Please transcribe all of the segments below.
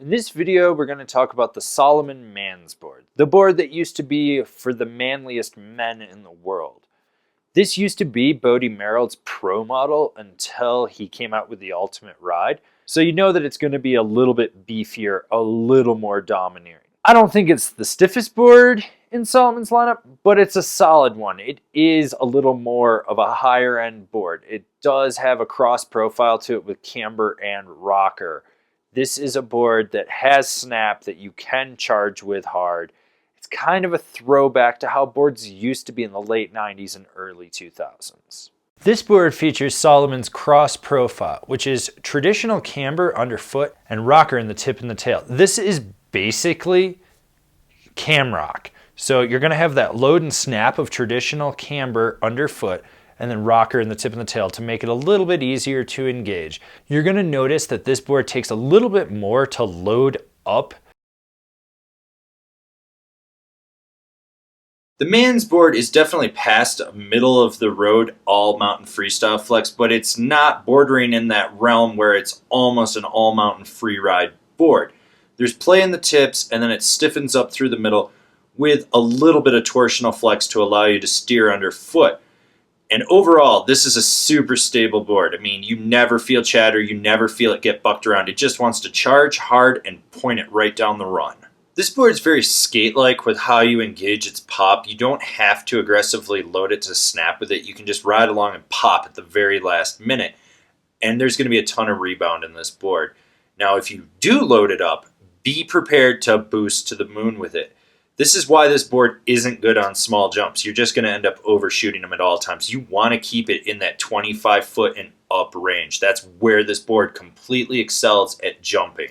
In this video, we're going to talk about the Salomon Man's Board, the board that used to be for the manliest men in the world. This used to be Bodie Merrill's pro model until he came out with the Ultimate Ride, so you know that it's going to be a little bit beefier, a little more domineering. I don't think it's the stiffest board in Salomon's lineup, but it's a solid one. It is a little more of a higher end board. It does have a cross profile to it with camber and rocker. This is a board that has snap that you can charge with hard. It's kind of a throwback to how boards used to be in the late 90s and early 2000s. This board features Salomon's cross profile, which is traditional camber underfoot and rocker in the tip and the tail. This is basically cam rock. So you're going to have that load and snap of traditional camber underfoot and then rocker in the tip and the tail to make it a little bit easier to engage. You're going to notice that this board takes a little bit more to load up. The Man's Board is definitely past a middle of the road all mountain freestyle flex, but it's not bordering in that realm where it's almost an all mountain free ride board. There's play in the tips and then it stiffens up through the middle with a little bit of torsional flex to allow you to steer underfoot. And overall, this is a super stable board. I mean, you never feel chatter, you never feel it get bucked around. It just wants to charge hard and point it right down the run. This board is very skate-like with how you engage its pop. You don't have to aggressively load it to snap with it. You can just ride along and pop at the very last minute. And there's going to be a ton of rebound in this board. Now, if you do load it up, be prepared to boost to the moon with it. This is why this board isn't good on small jumps. You're just going to end up overshooting them at all times. You want to keep it in that 25 foot and up range. That's where this board completely excels at jumping.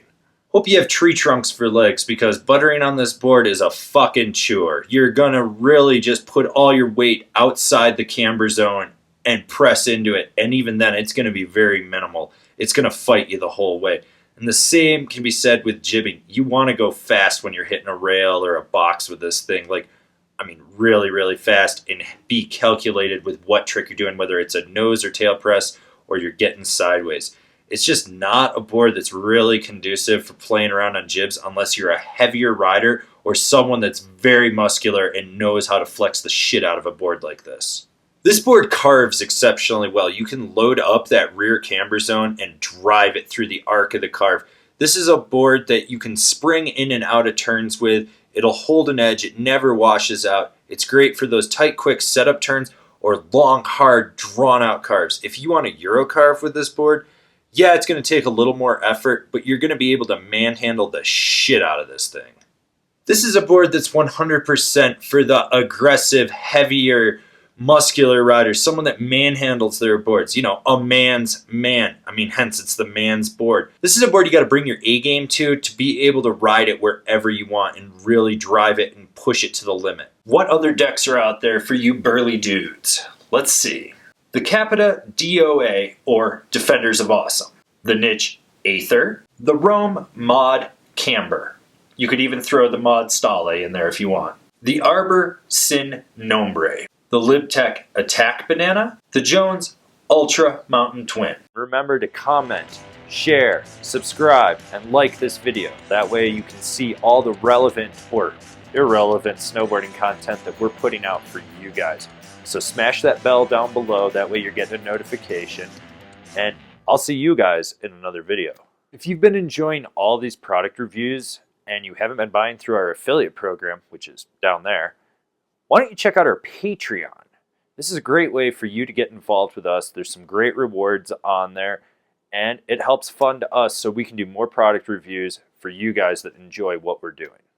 Hope you have tree trunks for legs because buttering on this board is a fucking chore. You're going to really just put all your weight outside the camber zone and press into it. And even then, it's going to be very minimal. It's going to fight you the whole way. And the same can be said with jibbing. You want to go fast when you're hitting a rail or a box with this thing. Really, really fast and be calculated with what trick you're doing, whether it's a nose or tail press or you're getting sideways. It's just not a board that's really conducive for playing around on jibs unless you're a heavier rider or someone that's very muscular and knows how to flex the shit out of a board like this. This board carves exceptionally well. You can load up that rear camber zone and drive it through the arc of the carve. This is a board that you can spring in and out of turns with. It'll hold an edge. It never washes out. It's great for those tight, quick setup turns or long, hard, drawn-out carves. If you want a Euro carve with this board, yeah, it's going to take a little more effort, but you're going to be able to manhandle the shit out of this thing. This is a board that's 100% for the aggressive, heavier, muscular rider, someone that manhandles their boards. You know, a man's man. Hence it's the Man's Board. This is a board you got to bring your A game to be able to ride it wherever you want and really drive it and push it to the limit. What other decks are out there for you burly dudes? Let's see. The Capita DOA, or Defenders of Awesome. The Niche Aether. The Rome Mod Camber. You could even throw the Mod Stale in there if you want. The Arbor Sin Nombre. The Libtech Attack Banana, the Jones Ultra Mountain Twin. Remember to comment, share, subscribe, and like this video. That way you can see all the relevant or irrelevant snowboarding content that we're putting out for you guys. So smash that bell down below, that way you're getting a notification. And I'll see you guys in another video. If you've been enjoying all these product reviews and you haven't been buying through our affiliate program, which is down there, why don't you check out our Patreon? This is a great way for you to get involved with us. There's some great rewards on there, and it helps fund us so we can do more product reviews for you guys that enjoy what we're doing.